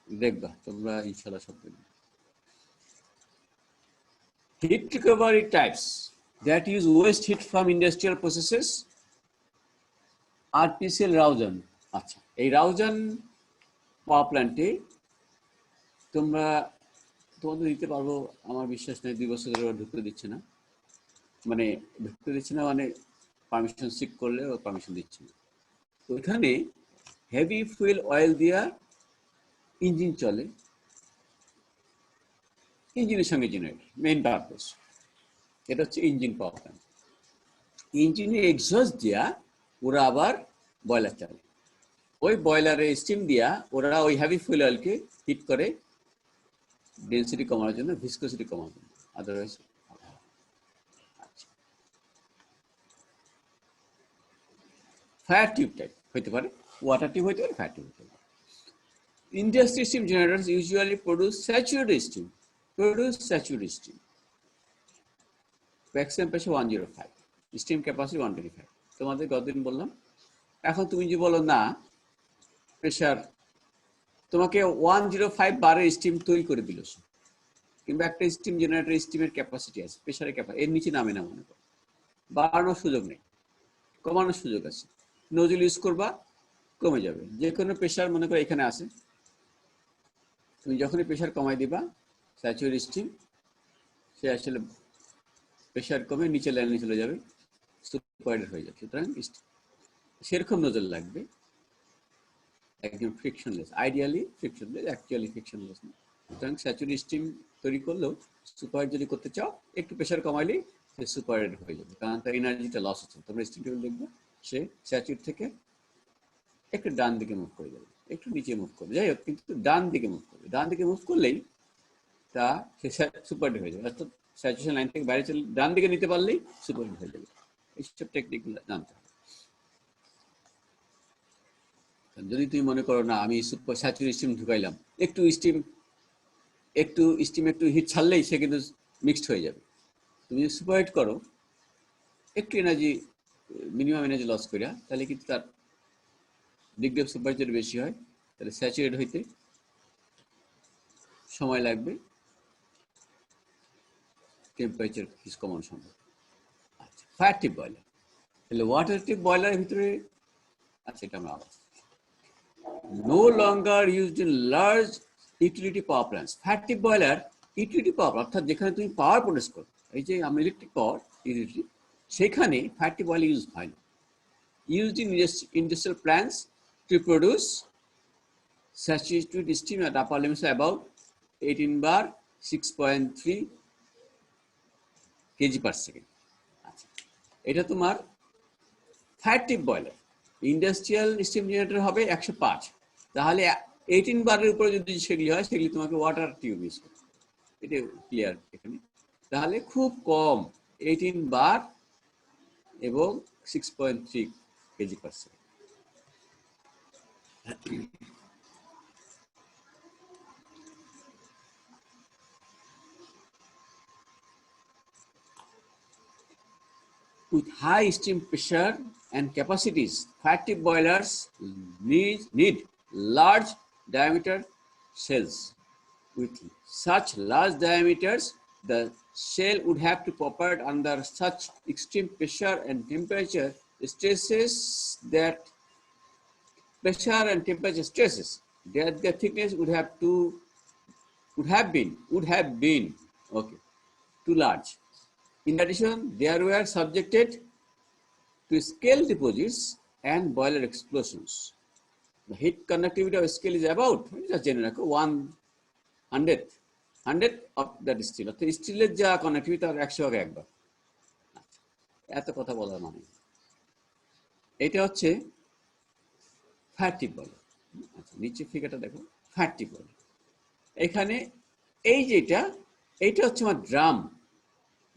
দেখবা তোমরা ইনশাল্লাহ সব দেখবে। Heat recovery types that use waste heat from industrial processes, RPCL Raozan. আচ্ছা, এই রাউজান পাওয়ার প্ল্যান্টে তোমাদের দিতে পারবো আমার বিশ্বাস নেই, 2 বছর ধরে ঢুকতে দিচ্ছে না, মানে পারমিশন সিক করলে ও পারমিশন দিচ্ছে না। ওইখানে হেভি ফুয়েল অয়েল দিয়া ইঞ্জিন চলে, ইঞ্জিনের সঙ্গে জেনারেটর মেইন পারপাস, এটা হচ্ছে ইঞ্জিন পাওয়ার প্ল্যান্ট। ইঞ্জিনে এক্সস্ট দিয়া ওরা আবার বয়লার চালে, ওই বয়লারে স্টিম দিয়া ওরা ওই হেভি ফুয়েল অয়েলকে হিট করে ডেন্সিটি কমানোর জন্য, ভিসকোসিটি কমানোর জন্য, আদারওয়াইজ। ফায়ার টিউব টাইপ হইতে পারে, ওয়াটার টিউব হইতে পারে, ফায়ার টিউব হইতে পারে। Industry steam generators usually produce saturated steam. Maximum pressure 105, steam capacity 125. তোমাদের কতদিন বললাম? এখন তুমি যে বলো না প্রেশার, তোমাকে 105 বারের স্টিম তৈরি করে দিল, কিংবা একটা স্টিম জেনারেটর স্টিমের ক্যাপাসিটি আছে, প্রেশারের ক্যাপাসিটি এর নিচে নামে না, মনে করো বাড়ানোর সুযোগ নেই, কমানোর সুযোগ আছে। নজল ইউজ করবা, কমে যাবে। যে কোনো প্রেশার মনে করো এখানে আছে, তুমি যখনই প্রেশার কমাই দিবা স্যাচুরেটেড স্টিম সে আসলে প্রেশার কমে নিচে লাইনে চলে যাবে, সুপারহিটেড হয়ে যাবে। সুতরাং সেরকম নজল লাগবে, একদম frictionless, ideally frictionless, actually frictionless না। সুতরাং স্যাচুরেটেড স্টিম তৈরি করলেও সুপারহিট যদি করতে চাও একটু প্রেশার কমাইলেই সে সুপারহিটেড হয়ে যাবে, কারণ তার এনার্জিটা লস হচ্ছে। তোমরা স্টিম টেবিল দেখবে সে স্যাচুরেট থেকে একটু ডান দিকে মুভ করে যাবে, একটু নিচে মুভ করবে, যাই হোক কিন্তু ডান দিকে মুভ করবে। ডান দিকে মুভ করলেই তা সে সুপারহিট হয়ে যাবে, অর্থাৎ স্যাচুরেশন লাইন থেকে বাইরে চলে ডান দিকে নিতে পারলেই সুপারহিট হয়ে যাবে। এইসব টেকনিকগুলো জানতে হবে। যদি তুমি মনে করো না আমি সুপার স্যাচুরেটেড স্টিম ঢুকাইলাম, একটু স্টিম একটু হিট ছাড়লেই সে কিন্তু মিক্সড হয়ে যাবে। তুমি যদি সুপারহিট করো একটু এনার্জি, মিনিমাম এনার্জি লস করিয়া, তাহলে কিন্তু তার ডিগ্রি অফ সুপারহিট বেশি হয়, তাহলে স্যাচুরেট হইতে সময় লাগবে, টেম্পারেচার কিছু কমানো সম্ভব। আচ্ছা, ফায়ার টিপ বয়লার, তাহলে ওয়াটার টিপ বয়লারের ভিতরে, আচ্ছা এটা আমরা আবার no longer used in large utility power plants. Fat tip boiler utility power, অর্থাৎ যেখানে তুমি পাওয়ার প্রডিউস করো, এই যে আমি ইলেকট্রিক পাওয়ার ইউটিলিটি, সেখানে ফ্যাট টিপ বয়লার ইউজ হয় না। Used in industrial plants to produce saturated steam at upper limits about 18 bar 6.3 kg per second. আচ্ছা, এটা তোমার ফ্যাট টিপ বয়লার। ইন্ডাস্ট্রিয়াল স্টিম জেনারেটর হবে 105, তাহলে 18 বারের উপরে যদি সেগুলি হয় সেগুলি তোমাকে ওয়াটার টিউব ইউজ করতে হবে, এটা ক্লিয়ার এখানে। তাহলে খুব কম 18 বার এবং 6.3 KG per second. With high steam pressure and capacities, fat tip boilers need large diameter cells. With such large diameters, the shell would have to operate under such extreme pressure and temperature stresses that the thickness would have been okay too large. In addition, they were subjected to scale deposits and boiler explosions. The heat conductivity of scale is about just জেনে রাখো 100th of that steel. অর্থাৎ স্টিলের যা conductivity তার 100 একবার। এত কথা বলার মানে এটা হচ্ছে ফায়ার টিপ বলে। আচ্ছা নিচে ফিগারটা দেখো, ফায়ার টিপ বলে। এখানে এই যেটা এইটা হচ্ছে আমার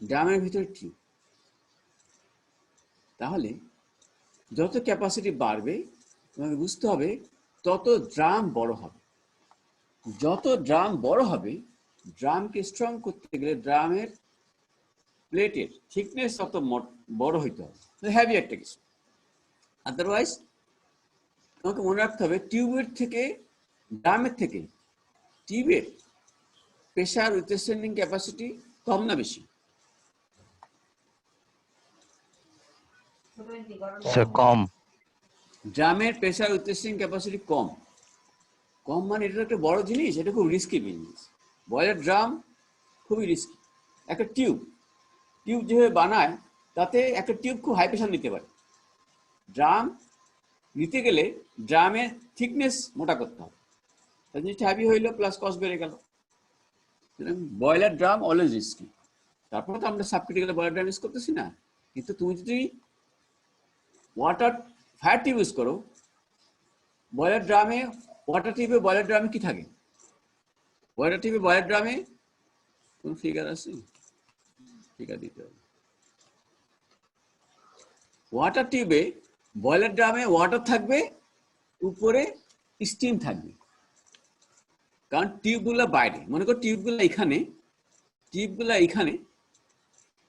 ড্রামের ভিতরে টিউব। তাহলে যত ক্যাপাসিটি বাড়বে তোমাকে বুঝতে হবে তত ড্রাম বড় হবে। যত ড্রাম বড় হবে, ড্রামকে স্ট্রং করতে গেলে ড্রামের প্লেটের থিকনেস তত বড় হইতে হবে, হ্যাভি একটা কিছু। আদারওয়াইজ তোমাকে মনে রাখতে হবে ড্রামের থেকে টিউবের প্রেসার উইথস্ট্যান্ডিং ক্যাপাসিটি কম না বেশি? স্যার কম। ড্রামের প্রেসার উইথস্ট্যান্ডিং ক্যাপাসিটি কম মানে এটা একটা বড় জিনিস, এটা খুব রিস্কি বিজনেস। বয়লার ড্রাম খুবই রিস্কি। একটা টিউব যেভাবে বানায় তাতে একটা টিউব খুব হাই প্রেসার নিতে পারে। ড্রাম নিতে গেলে ড্রামের থিকনেস মোটা করতে হবে, তাই জিনিসটা হ্যাভি হইলো, প্লাস কস্ট বেড়ে গেল। Boiler drum always risky. তারপরে তো আমরা সাবক্রিটিক্যাল বয়লার ড্রাম ইউজ করতেছি না, কিন্তু তুমি যদি ফায়ার টিউব ইউজ করো, বয়লার ড্রামে বয়লার ড্রামে কি থাকে? বয়লার ড্রামে কোন ফিগার আছে? ফিগার দিতে হবে। ওয়াটার টিউবে বয়লার ড্রামে ওয়াটার থাকবে, উপরে স্টিম থাকবে। কারণ টিউবগুলো বাইরে, মনে করো টিউবগুলো এখানে,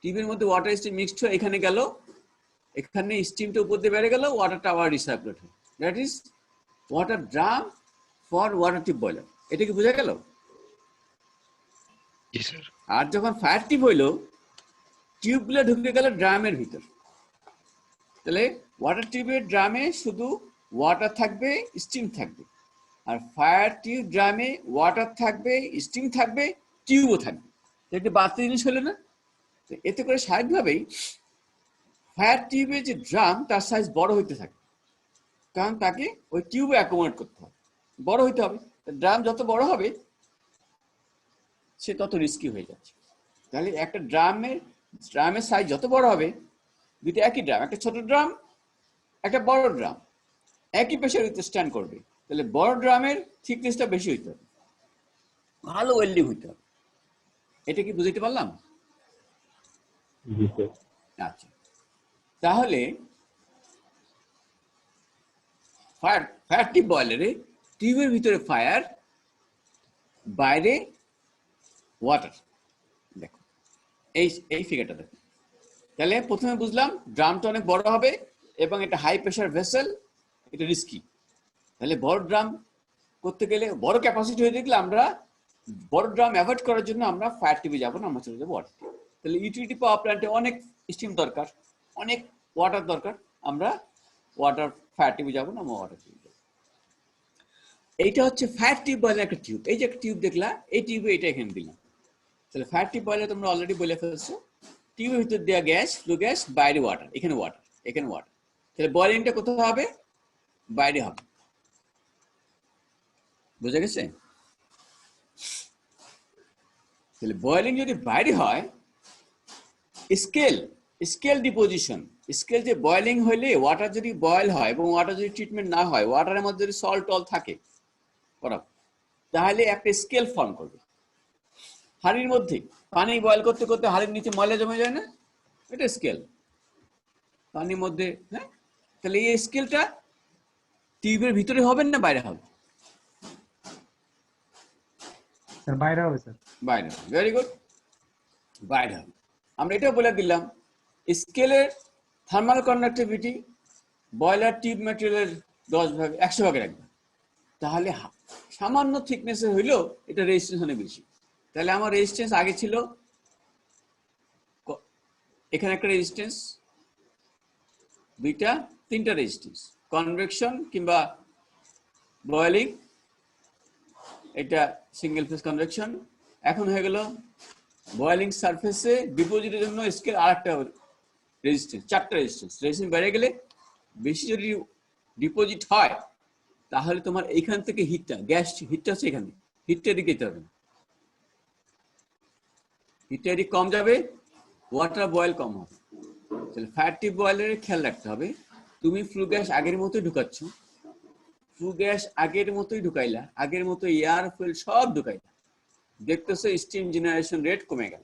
টিউবের মধ্যে ওয়াটার স্টিম মিক্সড হয়ে এখানে গেল, এখানে স্টিমটা উপর দিয়ে বেড়ে গেল, ওয়াটারটা আবার রিসার্কুলেট হয়। That is water drum for water tube boiler. এটা কি বোঝা গেল? আর যখন ফায়ার টিউব হইলো, টিউবগুলো ঢুকে গেল ড্রামের ভিতর। তাহলে ওয়াটার টিউবের ড্রামে শুধু ওয়াটার থাকবে, স্টিম থাকবে। আর ফায়ার টিউব ড্রামে ওয়াটার থাকবে, স্টিম থাকবে, টিউবও থাকবে। একটি বাড়তি জিনিস হলো না? এতে করে স্বাভাবিকভাবেই ফায়ার টিউবের যে ড্রাম তার সাইজ বড় হইতে থাকে, কারণ তাকে ওই টিউবে অ্যাকোমোডেট করতে হবে, বড় হইতে হবে। ড্রাম যত বড় হবে সে তত রিস্কি হয়ে যাচ্ছে। তাহলে একটা ড্রামের সাইজ যত বড় হবে, দুটো একই ড্রাম, একটা ছোট ড্রাম একটা বড় ড্রাম, একই প্রেসার উইথস্ট্যান্ড করবে। তাহলে বড় ড্রামের থিকনেসটা বেশি হইতে হবে, ভালো ওয়েল্ডিং হইতে হবে। এটা কি বুঝতে পারলাম? আচ্ছা, তাহলে ফায়ার টিউব বয়লারে টিউবের ভিতরে ফায়ার, বাইরে ওয়াটার। দেখো এই ফিগারটা দেখো। তাহলে প্রথমে বুঝলাম ড্রামটা অনেক বড় হবে এবং এটা হাই প্রেসার ভেসেল, এটা রিস্কি। তাহলে বড় ড্রাম করতে গেলে, বড় ক্যাপাসিটি হয়ে দেখলে আমরা বড় ড্রাম অ্যাভয়েড করার জন্য আমরা ফায়ার টিউবে যাবো না, আমরা চলে যাবো ওয়াটার টিউব। তাহলে ইউটিলিটি পাওয়ার প্ল্যান্টে অনেক স্টিম দরকার, অনেক ওয়াটার দরকার, আমরা ফায়ার টিউবে যাবো না, আমরা ওয়াটার টিউবে যাবো। এইটা হচ্ছে ফায়ার টিউব বয়লার একটা টিউব। এই যে একটা টিউব দেখলা, এই টিউবে এটা এখানে দিলাম। তাহলে ফায়ার টিউব বয়লার তোমরা অলরেডি বলে ফেলছো, টিউবের ভিতর দেওয়া গ্যাস, ফ্লু গ্যাস, বাইরে ওয়াটার, এখানে ওয়াটার। তাহলে বয়লিংটা কোথায় হবে? বাইরে হবে। বুঝা গেছে? তাহলে বয়লিং যদি বাইরে হয়, স্কেল ডিপোজিশন, স্কেল যে বয়লিং হইলে ওয়াটার যদি বয়েল হয় এবং ওয়াটার যদি ট্রিটমেন্ট না হয়, ওয়াটারের মধ্যে যদি সল্ট টল থাকে তাহলে একটা স্কেল ফর্ম করবে। হাঁড়ির মধ্যে পানি বয়েল করতে করতে হাঁড়ির নিচে ময়লা জমে যায় না, এটা স্কেল পানির মধ্যে। হ্যাঁ, তাহলে এই স্কেলটা টিউবের ভিতরে হবে না বাইরে হবে? বাইরে হবে স্যার। বাইরে হবে। ভেরি গুড, বাইরে হবে। আমরা এটাও বলে দিলাম স্কেলের থার্মাল কন্ডাক্টিভিটি বয়লার টিউব ম্যাটেরিয়ালের 100 ভাগে রাখবে। তাহলে সামান্য থিকনেসের হইলেও এটা রেজিস্ট্যান্স অনেক বেশি। তাহলে আমার রেজিস্ট্যান্স আগে ছিল এখানে একটা রেজিস্ট্যান্স, দুইটা তিনটা রেজিস্ট্যান্স, কনভেকশন কিংবা বয়েলিং, এটা সিঙ্গেল ফেজ কনভেকশন। এখন হয়ে গেল বয়েলিং সারফেসে ডিপোজিটের জন্য স্কেল আর একটা রেজিস্ট্যান্স, চারটা রেজিস্ট্যান্স বেড়ে গেলে বেশি যদি ডিপোজিট হয় তাহলে তোমার এইখান থেকে হিটটা, গ্যাস হিটটা হচ্ছে এখানে, হিটটা এদিকে যেতে হবে, হিটটা এদিকে কম যাবে, ওয়াটার বয়েল কম হবে। তাহলে ফায়ার টিপ বয়েলের খেয়াল রাখতে হবে, তুমি ফ্লু গ্যাস আগের মতোই ঢুকাচ্ছ, ফ্লু গ্যাস আগের মতোই ঢুকাইলা, আগের মতো এয়ার ফুয়েল সব ঢুকাইলা, দেখতেছো স্টিম জেনারেশন রেট কমে গেল।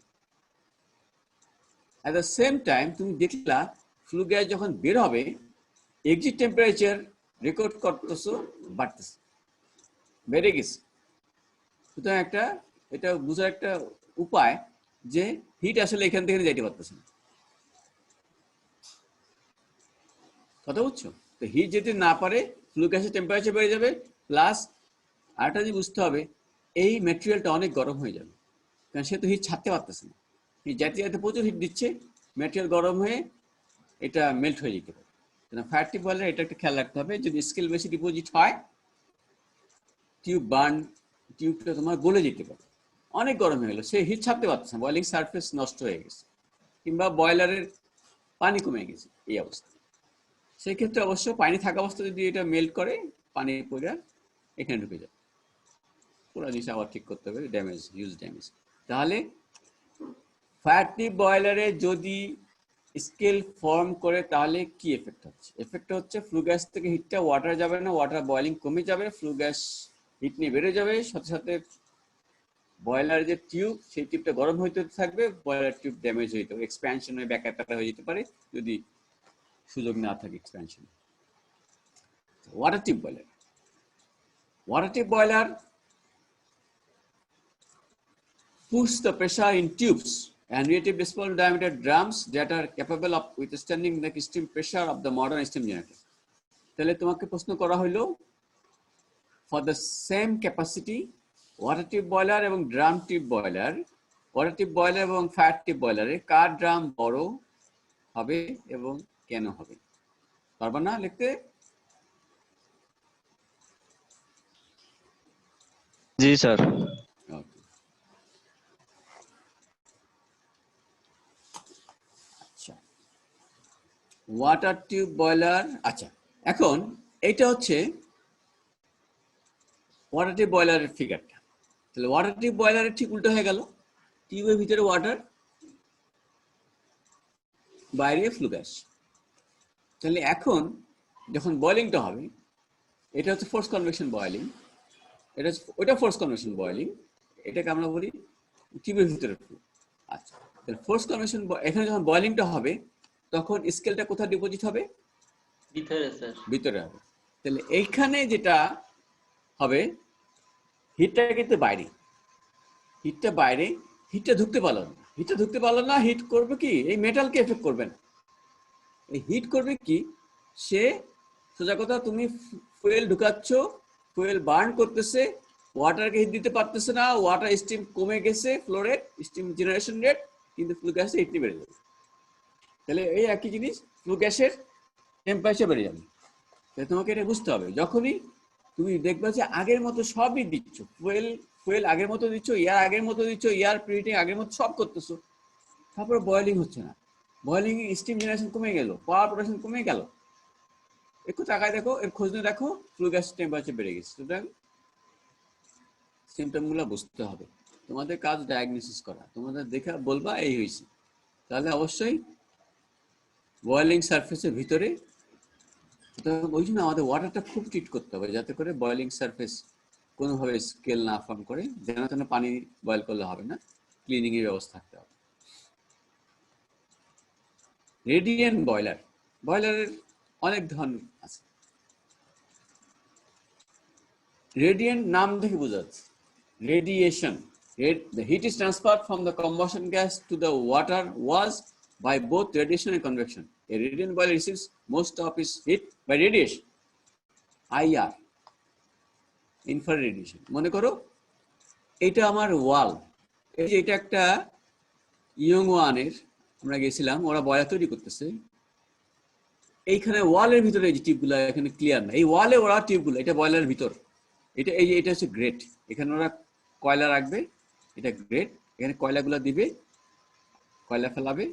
এট দ্য সেম টাইম তুমি দেখলা ফ্লু গ্যাস যখন বের হবে এক্সিট টেম্পারেচার রেকর্ড করতেছো বাড়তেছে, বেড়ে গেছে। সুতরাং এটা বোঝার একটা উপায় যে হিট আসলে এখান থেকে যাইতে পারতেছে না, কথা বুঝছো? তো হিট যেতে না পারে ফ্লু গ্যাসের টেম্পারেচার বেড়ে যাবে, প্লাস আরেকটা যে বুঝতে হবে এই ম্যাটেরিয়ালটা অনেক গরম হয়ে যাবে, কারণ সে তো হিট ছাড়তে পারতেছে না, হিট যাতে যাতে প্রচুর হিট দিচ্ছে, ম্যাটেরিয়াল গরম হয়ে এটা মেল্ট হয়ে যেতে পারে। ফায়ার টিপ বয়েলার এটা একটা খেয়াল রাখতে হবে, যদি স্কেল বেশি ডিপোজিট হয় টিউবটা তোমার গলে যেতে পারে, অনেক গরম হয়ে গেল, সে হিট ছাড়তে পারছে না, বয়েলিং সারফেস নষ্ট হয়ে গেছে কিংবা বয়লারের পানি কমে গেছে, এই অবস্থা। সেই ক্ষেত্রে অবশ্য পানি থাকা অবস্থা যদি এটা মেল্ট করে পানি পড়ে এখানে ঢুকে যায়, পুরো জিনিস আবার ঠিক করতে হবে, ড্যামেজ, হিউজ ড্যামেজ। তাহলে ফায়ার টিপ বয়লারে যদি স্কেল ফর্ম করে তাহলে কি এফেক্ট হচ্ছে? এফেক্ট হচ্ছে ফ্লু গ্যাস থেকে হিটটা ওয়াটার যাবে না, ওয়াটার বয়েলিং কমে যাবে, ফ্লু গ্যাস হিট নিয়ে বেড়ে যাবে, সাথে সাথে বয়লার যে টিউব সেই টিউবটা গরম হইতে থাকবে, বয়লার টিউব ড্যামেজ হইতে হবে, এক্সপ্যানশন হয়ে ব্যাকআপ হয়ে যেতে পারে যদি সুযোগ না থাকে expansion. Water tube boiler push the pressure in tubes and relative small diameter drums that are capable of withstanding the extreme pressure of the modern steam generator. তাহলে তোমাকে প্রশ্ন করা হলো for the same capacity water tube boiler এবং drum tube boiler, water tube boiler এবং fire tube boiler এ কার drum বড় হবে এবং কেন হবে? পারবা না লিখতে? জি স্যার। ওয়াটার টিউব বয়লার, আচ্ছা এখন এটা হচ্ছে ওয়াটার টিউব বয়লারের ফিগারটা। তাহলে ওয়াটার টিউব বয়লারের ঠিক উল্টো হয়ে গেল, টিউবের ভিতরে ওয়াটার, বাইরে ফ্লু গ্যাস। তাহলে এখন যখন বয়েলিংটা হবে, এটা হচ্ছে ফোর্স কনভেকশন বয়েলিং, এটা ওইটা ফোর্স কনভেকশন বয়েলিং, এটাকে আমরা বলি টিউবের ভিতরে ফ্লু। আচ্ছা, তাহলে ফোর্স কনভেকশন এখানে যখন বয়েলিংটা হবে তখন স্কেলটা কোথায় ডিপোজিট হবে? ভিতরে স্যার, ভিতরে হবে। তাহলে এইখানে যেটা হবে হিটটা কিন্তু বাইরে, হিটটা বাইরে, হিটটা ঢুকতে পারলো না, হিট করবে কি এই মেটালকে এফেক্ট করবে না, এই হিট করবে কি সে সোজা কথা তুমি ফুয়েল ঢুকাচ্ছ, ফুয়েল বার্ন করতেছে, ওয়াটারকে হিট দিতে পারতেছে না, ওয়াটার স্টিম কমে গেছে, flow rate, steam generation rate, কিন্তু ফ্লু গ্যাসে হিট বেড়ে যাবে। তাহলে এই একই জিনিস, ফ্লু গ্যাসের টেম্পারেচার বেড়ে যাবে। তাহলে তোমাকে এটা বুঝতে হবে, যখনই তুমি দেখবে যে আগের মতো সবই দিচ্ছ, ফুয়েল আগের মতো দিচ্ছ, এয়ার আগের মতো দিচ্ছ, এয়ার প্রিহিটিং আগের মতো সব করতেছো, তারপরে বয়েলিং হচ্ছে না, বয়েলিং স্টিম জেনারেশন কমে গেল, পাওয়ার প্রোডাকশন কমে গেল, একটু তাকায় দেখো, এর খোঁজ নিয়ে দেখো ফ্লু গ্যাস টেম্পারেচার বেড়ে গেছে। সুতরাং সিমটমগুলো বুঝতে হবে, তোমাদের কাজ ডায়াগনোসিস করা, তোমাদের দেখা বলবা এই হয়েছে, তাহলে অবশ্যই বয়েলিং সারফেসের ভিতরে, ওই জন্য আমাদের ওয়াটারটা খুব ট্রিট করতে হবে যাতে করে বয়েলিং সারফেস কোনোভাবে স্কেল না ফর্ম করে, যেন তেন পানি বয়েল করলে হবে না, ক্লিনিং এর ব্যবস্থা থাকতে হবে। রেডিয়েন্ট বয়লারের অনেক ধরনের আছে। রেডিয়েন্ট নাম দেখে বোঝা যাচ্ছে, radiation, the heat is transferred from the combustion gas to the water was by both radiation and convection. A radiant boiler receives most of its heat by radiation, IR, infrared radiation. মনে করো এটা আমার ওয়াল, এই যে এটা একটা young ওয়ানের আমরা গেছিলাম, ওরা বয়লার তৈরি করতেছে, এইখানে ওয়ালের ভিতরে এই যে টিউবগুলো এখানে ক্লিয়ার না, এই ওয়ালে ওরা টিউবগুলো, এটা বয়লারের ভিতর, এটা এই যে এটা হচ্ছে গ্রেট, এখানে ওরা কয়লা রাখবে, এটা গ্রেট, এখানে কয়লাগুলো দিবে, কয়লা ফেলাবে,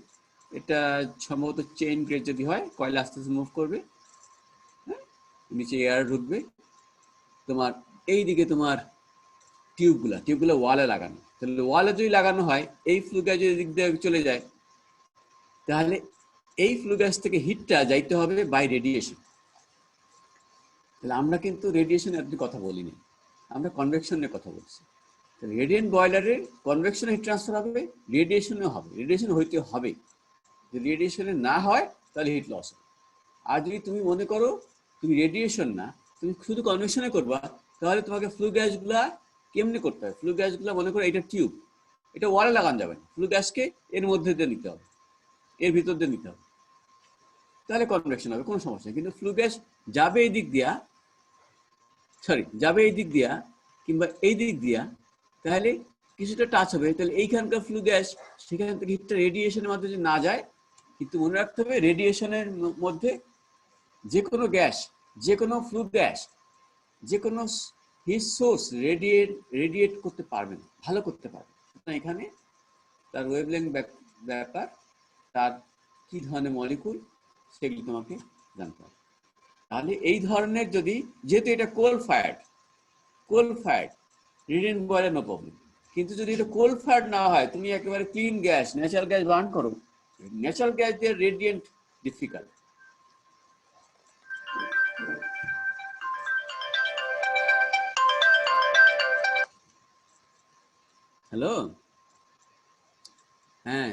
এটা সম্ভবত চেইন গ্রেড যদি হয়, কয়লা আস্তে আস্তে মুভ করবে, হ্যাঁ, নিচে এয়ার ঢুকবে, তোমার এইদিকে তোমার টিউবগুলো ওয়ালে লাগানো, তাহলে ওয়ালে যদি লাগানো হয়, এই ফ্লু গ্যাস যদি দিক দিয়ে চলে যায়, তাহলে এই ফ্লু গ্যাস থেকে হিটটা যাইতে হবে বাই রেডিয়েশন। তাহলে আমরা কিন্তু রেডিয়েশনের আপনি কথা বলিনি, আমরা কনভেকশনের কথা বলছি। রেডিয়েন্ট বয়লারে কনভেকশনে হিট ট্রান্সফার হবে, রেডিয়েশনেও হবে, রেডিয়েশন হইতে হবে, যদি রেডিয়েশনে না হয় তাহলে হিট লস হবে। আর যদি তুমি মনে করো তুমি রেডিয়েশন না, তুমি শুধু কনভেকশনে করবা, তাহলে তোমাকে ফ্লু গ্যাসগুলা কেমনি করতে হবে, ফ্লু গ্যাসগুলা মনে করো এটা টিউব, এটা ওয়ালে লাগানো যাবে না, ফ্লু গ্যাসকে এর মধ্যে দিয়ে নিতে হবে, এর ভিতর দিয়ে নিতে হবে, তাহলে কনভেকশন হবে, কোনো সমস্যা নেই। কিন্তু ফ্লু গ্যাস যাবে এই দিক দিয়া, যাবে এই দিক দিয়া কিংবা এই দিক দিয়া, তাহলে কিছুটা টাচ হবে, তাহলে এইখানকার ফ্লু গ্যাস সেখান থেকে হিটটা রেডিয়েশনের মাধ্যমে না যায়। কিন্তু মনে রাখতে হবে রেডিয়েশনের মধ্যে যে কোনো গ্যাস, যে কোনো ফ্লু গ্যাস, যে কোনো হিট সোর্স রেডিয়েট করতে পারবে না, ভালো করতে পারবে না। এখানে তার ওয়েভলেংথ ব্যাপার, তার কি ধরনের মলিকুল, সেগুলি তোমাকে জানতে হবে। তাহলে এই ধরনের যদি, যেহেতু এটা coal fired radiant boiler no problem, কিন্তু যদি এটা কোল ফায়ার্ড না হয়, তুমি একেবারে clean gas, natural gas burn করো, ন্যাচারাল গ্যাস দিয়ে রেডিয়েন্ট ডিফিকাল্ট। হ্যালো, হ্যাঁ